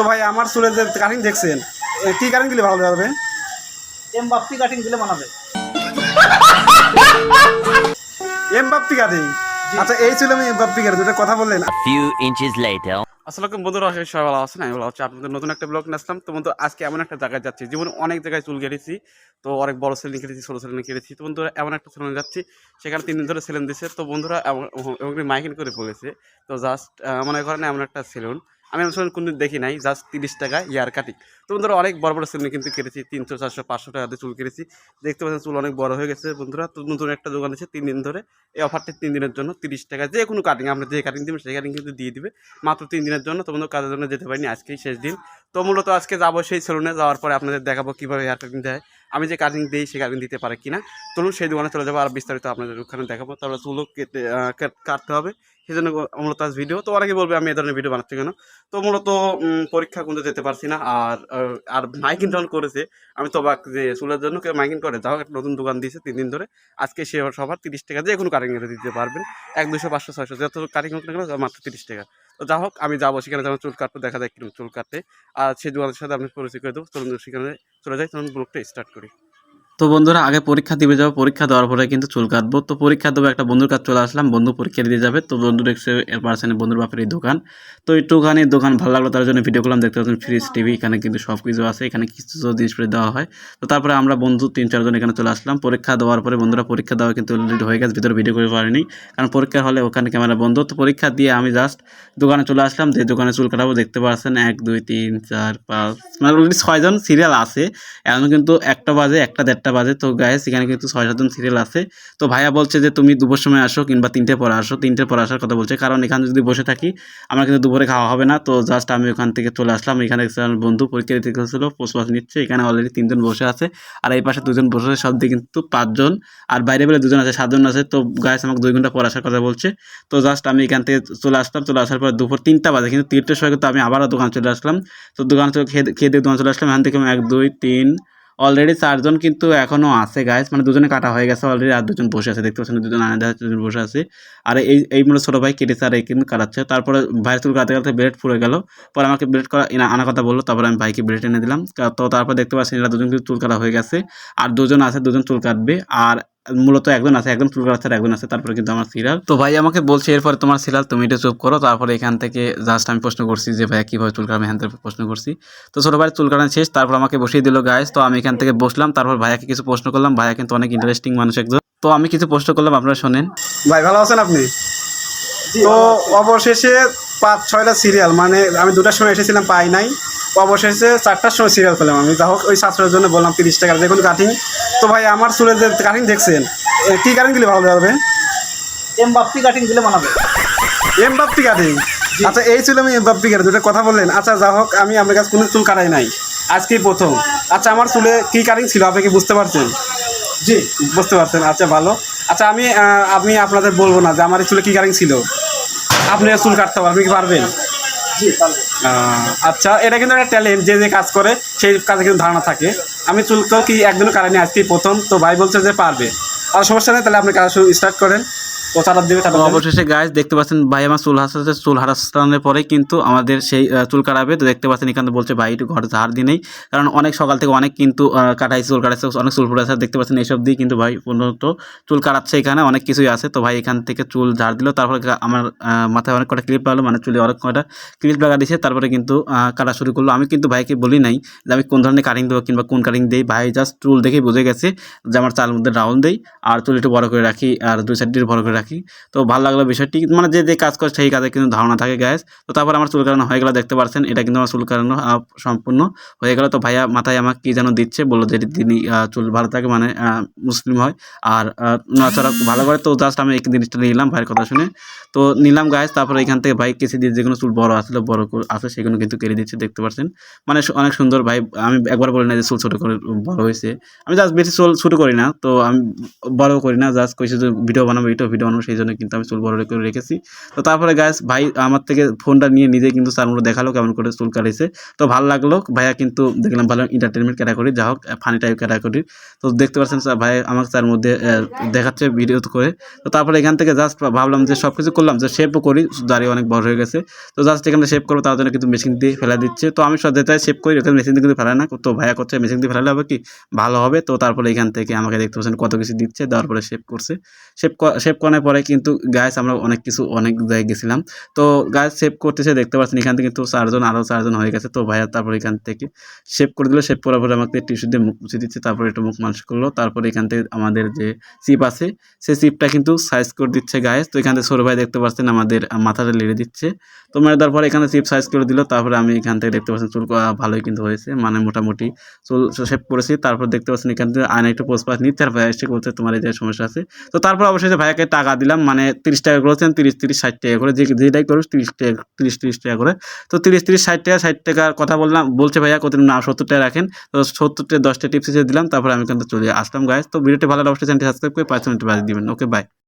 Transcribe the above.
তো ভাই আমার চুলের যে কাটিং দেখছেন, কি কাটিং দিলে ভালো হবে? এমবাপ্পি কাটিং দিলে মানাবে। Mbappé cutting? আচ্ছা, এই ছিল আমি এমবাপ্পি কাটিং, দুটো কথা বললেন। A few inches later. আসসালামু বন্ধুরা, সবাই ভালো আছেন? আমি ভালো আছি। আপনাদের নতুন একটা ব্লগ নিয়ে আসলাম। তো বন্ধু, আজকে এমন একটা জায়গায় যাচ্ছি, জীবনে অনেক জায়গায় চুল কেটেছি। তো অনেক বড় সেলুন কেটেছি, ছোটো সেলুনে কেটেছি। তো বন্ধুরা, এমন একটা সেলুনে যাচ্ছি, সেখানে 3 দিন ধরে সেলুন দিচ্ছে। তো বন্ধুরা মাইকিং করে বলেছে। তো জাস্ট মনে করেন এমন একটা সেলুন, আমি এমন সেলুন কোনদিন দেখি নাই। জাস্ট 30 টাকা ইয়ার কাটিং। তো বন্ধুরা, অনেক বড় বড় সেলুনে কিন্তু কেটেছি, 300, 400, 500 টাকাতে চুল কেটেছি। দেখতে পাচ্ছেন চুল অনেক বড় হয়ে গেছে বন্ধুরা। তো নতুন একটা দোকান আছে 3 দিন ধরে। এই অফারটি 3 দিনের জন্য 30 টাকা, যে কোনো কাটিং আপনি যে কাটিং দেবেন সেই কাটিং কিন্তু দিয়ে দিবে মাত্র 3 দিনের জন্য। তো বন্ধু, কাজের জন্য যেতে পারিনি, আজকেই শেষ দিন। তো মূলত আজকে যাবো সেই সেলুনে, যাওয়ার পরে আপনাদের দেখাবো কীভাবে হেয়ার কাটিং দেয়, আমি যে কাটিং দিই সেই কাটিং দিতে পারে কিনা। চলুন সেই দোকানে চলে যাবো, আর বিস্তারিত আপনাদের ওখানে দেখাবো। তারপরে চুলও কাটতে হবে, সেই জন্য মূলত আজ ভিডিও। তো অনেকে বলবে আমি এ ধরনের ভিডিও বানাচ্ছি কেন। তো মূলত পরীক্ষা কিন্তু যেতে পারছি না। আর মাইকিং যখন করেছে, আমি তো অবাক যে চুলের জন্য কেউ মাইকিং করে। যাও, একটা নতুন দোকান দিয়েছে 3 দিন ধরে। আজকে সে সবার 30 টাকা, যে কোনো কাটিং দিতে পারবেন। 1, 200, 500, 600 যত কাটিং হোক না কেন, মাত্র 30 টাকা। তো যা হোক, আমি যাবো সেখানে, যেমন চুল কাটবো, দেখা যায় কিরকম চুল কাটে। আর সেই দোকানের সাথে আপনি পরিচয় করে দেবো। চলুন সেখানে চলে যাই, তখন ব্লগটা স্টার্ট করি। তো বন্ধুরা, আগে পরীক্ষা দিবে যাবো, পরীক্ষা দেওয়ার পরে কিন্তু চুল কাটবো। তো পরীক্ষা দেবো, একটা বন্ধুর কাছে চলে আসলাম, বন্ধু পরীক্ষা দিয়ে যাবে। তো বন্ধু দেখছে পার্সেন্ট বন্ধুর বাপের এই দোকান। তো একটুখানি দোকান ভালো লাগলো, তার জন্য ভিডিও করলাম। দেখতে পাচ্ছেন ফ্রিজ টিভি, এখানে কিন্তু সব কিছু আছে, এখানে কিছু জিনিস দেওয়া হয়। তো তারপরে আমরা বন্ধু 3-4 জন এখানে চলে আসলাম। পরীক্ষা দেওয়ার পরে বন্ধুরা পরীক্ষা দেওয়া কিন্তু অলরেডি হয়ে গেছে, ভিতরে ভিডিও করে পারিনি কারণ পরীক্ষা হলে ওখানে ক্যামেরা বন্ধ। তো পরীক্ষা দিয়ে আমি জাস্ট দোকানে চলে আসলাম, যে দোকানে চুল কাটাবো। দেখতে পাচ্ছেন 1, 2, 3, 4, 5, মানে অলরেডি 6 জন সিরিয়াল আছে। এখন কিন্তু 1টা বাজে, 1টা 1:30 বাজে। তো গাইস, এখানে কিন্তু 6-7 জন সিরিয়াল আছে। তো ভাইয়া বলছে যে তুমি দুপুর সময় আসো কিংবা 3টে পরে আসো, 3টের পরে আসার কথা বলছে, কারণ এখানে যদি বসে থাকি আমার কিন্তু দুপুরে খাওয়া হবে না। তো জাস্ট আমি ওখান থেকে চলে আসলাম। এখানে আমার বন্ধু পরীক্ষা দিতে গেছিলো, পোস্ট নিচ্ছে। এখানে অলরেডি 3 জন বসে আছে, আর এই পাশে 2 জন বসে আছে, সব দিকে কিন্তু 5 জন। আর বাইরে বেলে 2 জন আছে, 7 জন আছে। তো গাইস, আমাকে 2 ঘন্টা পর আসার কথা বলছে। তো জাস্ট আমি এখান থেকে চলে আসলাম। চলে আসার পর দুপুর 3টা বাজে, কিন্তু 3টের সময় কিন্তু আমি আবারও দোকানে চলে আসলাম। তো দোকানে খেয়ে দিয়ে দোকানে চলে আসলাম। এখান থেকে 1, 2, 3, অলরেডি 4 জন কিন্তু এখনো আছে গাইস, মানে 2 জনে কাটা হয়ে গেছে অলরেডি, আর 2 জন বসে আছে। দেখতে পাচ্ছেন 2 জন আলাদা, 2 জন বসে আছে। আর এই মানে ছোট ভাই কেটেছে, আর এই কিন্তু কাটাচ্ছে। তারপরে ভাইয়ের চুল কাটতে কাটতে ব্লেড পুড়ে গেল। পরে আমাকে ব্লেড আনার কথা বললো, তারপরে আমি ভাইকে ব্লেড এনে দিলাম। তো তারপর দেখতে পাচ্ছেন এরা 2 জন কিন্তু চুল কাটা হয়ে গেছে, আর 2 জন আছে, 2 জন চুল কাটবে। আর মূলত একজন আছে, একজন চুল কাটাচ্ছে, আর একজন আছে। তারপরে কিন্তু আমার সিরিয়াল। তো ভাই আমাকে বলছে এরপরে তোমার সিরিয়াল, তুমি এটা চুপ করো। তারপরে এখান থেকে জাস্ট আমি প্রশ্ন করছি যে ভাইয়া কীভাবে চুল কাটবে, এখান থেকে প্রশ্ন করছি। তো ছোটো ভাই চুল কাটানো শেষ, তারপর আমাকে বসিয়ে দিল গাইস। তো আমি এখান থেকে বসলাম, তারপর ভাইয়াকে কিছু প্রশ্ন করলাম। ভাইয়া কিন্তু অনেক ইন্টারেস্টিং মানুষ একজন। তো আমি কিছু প্রশ্ন করলাম, আপনারা শোনেন। ভাই ভালো আছেন আপনি? তো অবশেষে 5-6টা সিরিয়াল, মানে আমি 2টার সময় এসেছিলাম, পাই নাই। অবশেষে 4টার সময় সিরিয়াল পেলাম আমি। যা হোক, ওই ছাত্রের জন্য বললাম 30 টাকার যে কোনো কাটিং। তো ভাই আমার চুলের যে কাটিং দেখছেন, কী কাটিং দিলে ভালো হবে? এমবাপ্পি কাটিং দিলে মানাবে। Mbappé cutting? আচ্ছা, এই ছিল আমি এমবাপ্পি কাটিং, দুটো কথা বললেন। আচ্ছা, যা হোক, আমি আপনার কাছে কোনো চুল কাটাই নাই, আজকেই প্রথম। আচ্ছা, আমার চুলে কী কাটিং ছিল আপনি কি বুঝতে পারছেন? জি, বুঝতে পারছেন। আচ্ছা, ভালো। আচ্ছা, আমি আপনাদের বলবো না যে আমার এই চুলে কী কাটিং ছিল, আপনি চুল কাটতে পারবেন, আপনি কি পারবেন? জি, পারবো। আচ্ছা, এটা কিন্তু একটা ট্যালেন্ট, যে কাজ করে সেই কাজে কিন্তু ধারণা থাকে। আমি চুল তো কি একদিনও কাটাইনি, আজকেই প্রথম। তো ভাই বলছে যে পারবে, আর সমস্যা নেই। তাহলে আপনি কাজ স্টার্ট করেন। তো চালার দেবে। অবশেষে গাইস দেখতে পাচ্ছেন ভাই আমার চুল হাসাচ্ছে। চুল হারানোর পরেই কিন্তু আমাদের সেই চুল কাটাবে। তো দেখতে পাচ্ছেন এখানে বলছে ভাই একটু ঘর ঝাড় দিই নেই, কারণ অনেক সকাল থেকে অনেক কিন্তু কাটাইছে, চুল কাটাইছে, অনেক চুল ফুটাচ্ছে। দেখতে পাচ্ছেন এইসব দিয়ে কিন্তু ভাই পূর্ণত চুল কাটাচ্ছে। এখানে অনেক কিছুই আছে। তো ভাই এখান থেকে চুল ঝাড় দিল, তারপরে আমার মাথায় অনেক কটা ক্লিপ লাগলো, মানে চুলে অনেক কটা ক্লিপ লাগা দিয়েছে। তারপরে কিন্তু কাটা শুরু করলো। আমি কিন্তু ভাইকে বলি নাই যে আমি কোন ধরনের কাটিং দেবো কিংবা কোন কাটিং দিই। ভাই জাস্ট চুল দেখেই বুঝে গেছে যে আমার চালের মধ্যে রাউন্ড দেই, আর চুল একটু বড় করে রাখি, আর 2 সাইড দিয়ে বড় করে রাখি। তো ভালো লাগলো বিষয়টি, মানে যে কাজ করে সেই কাজে কিন্তু ধারণা থাকে গাইস। তো তারপর আমার চুল কাটানো হয়ে গেল, দেখতে পাচ্ছেন এটা কিন্তু আমার চুল কাটানো সম্পূর্ণ হয়ে গেল। তো ভাইয়া মাথায় আমাকে কী যেন দিচ্ছে, বললো যে তিনি চুল ভালো থাকে, মানে মুসলিম হয়, আর নড়াচড়া ভালো করে। তো জাস্ট আমি এই জিনিসটা নিলাম ভাইয়ের কথা শুনে, তো নিলাম গাইস। তারপরে এখান থেকে ভাই কেসে দিয়ে যেগুলো চুল বড় আসলে বড় আছে সেগুলো কিন্তু কেটে দিচ্ছে, দেখতে পাচ্ছেন। মানে অনেক সুন্দর ভাই। আমি একবার বলি না যে চুল ছোটো করে বড় হয়েছে, আমি জাস্ট বেশি চুল ছোটো করি না। তো আমি বড় করি না, জাস্ট কইছি যে ভিডিও বানাবো, ভিডিও মানুষ, সেই জন্য কিন্তু আমি চুল বড় করে রেখেছি। তো তারপরে গাইস ভাই আমার থেকে ফোনটা নিয়ে নিজে কিন্তু স্যারগুলো দেখালো কেমন করে চুল কাটিয়েছে। তো ভালো লাগলো, ভাইয়া কিন্তু দেখলাম ভালো এন্টারটেনমেন্ট ক্যাটাগরি, যা হোক ফানি টাইপ ক্যাটাগরি। তো দেখতে পাচ্ছেন ভাই আমাকে তার মধ্যে দেখাচ্ছে ভিডিও করে। তো তারপরে এখান থেকে জাস্ট ভাবলাম যে সব কিছু করলাম, যে শেপও করি, দাড়ি অনেক বড় হয়ে গেছে। তো জাস্ট এখানে শেপ করবো, তার জন্য কিন্তু মেশিন দিয়ে ফেলা দিচ্ছে। তো আমি সব যেটাই শেপ করি ওখানে মেশিন দিয়ে কিন্তু ফেলা না, তো ভাইয়া করছে মেশিন দিয়ে ফেলালে হবে কি ভালো হবে। তো তারপরে এখান থেকে আমাকে দেখতে পাচ্ছেন কত কিছু দিচ্ছে, দেওয়ার পরে শেপ করছে। শেপ করার পরে কিন্তু গাইস আমরা অনেক জায়গায় গেছিলাম। তো গাইস শেপ করতেছে দেখতে পাচ্ছেন এখান থেকে কিন্তু আরও চারজন হয়ে গেছে। তো ভাইয়া তারপরে এখান থেকে শেপ করে দিল, শেপ করার পরে আমাকে টিস্যু দিয়ে মুখ মুছে দিচ্ছে, তারপরে একটু মুখ মালিশ করলো। তারপরে এখান থেকে আমাদের যে চিপ আছে সেই চিপটা কিন্তু সাইজ করে দিচ্ছে গাইস। তো এখান থেকে ছোটো ভাই দেখতে পাচ্ছেন আমাদের মাথাটা লেড়ে দিচ্ছে। তো মেরে দেওয়ার পরে এখানে চিপ সাইজ করে দিল। তারপরে আমি এখান থেকে দেখতে পাচ্ছেন চুল ভালোই কিন্তু হয়েছে, মানে মোটামুটি চুল শেপ করেছি। তারপর দেখতে পাচ্ছেন এখান থেকে আয়না একটু পোস্ট পাস নিচ্ছে, আর ভাইয়া এসে বলছে তোমার এই যে সমস্যা আছে। তো তারপর অবশ্যই ভাইয়াকে টাকা দিলাম, মানে 30 টাকা করেছেন, 30 60 টাকা করে, যেটাই করুস 30 টাকা করে। তো 30 60 টাকা 60 টাকার কথা বলছে ভাইয়া কত না 70 টাকা রাখেন। তো 70 টাকা 10টা টিপস দিলাম, তারপরে আমি কিন্তু চলে আসলাম গাইস। তো ভিডিওটি ভালো লাগলে অবশ্যই চ্যানেলটি সাবস্ক্রাইব করে 5 মিনিট বাজিয়ে দিবেন। Okay bye.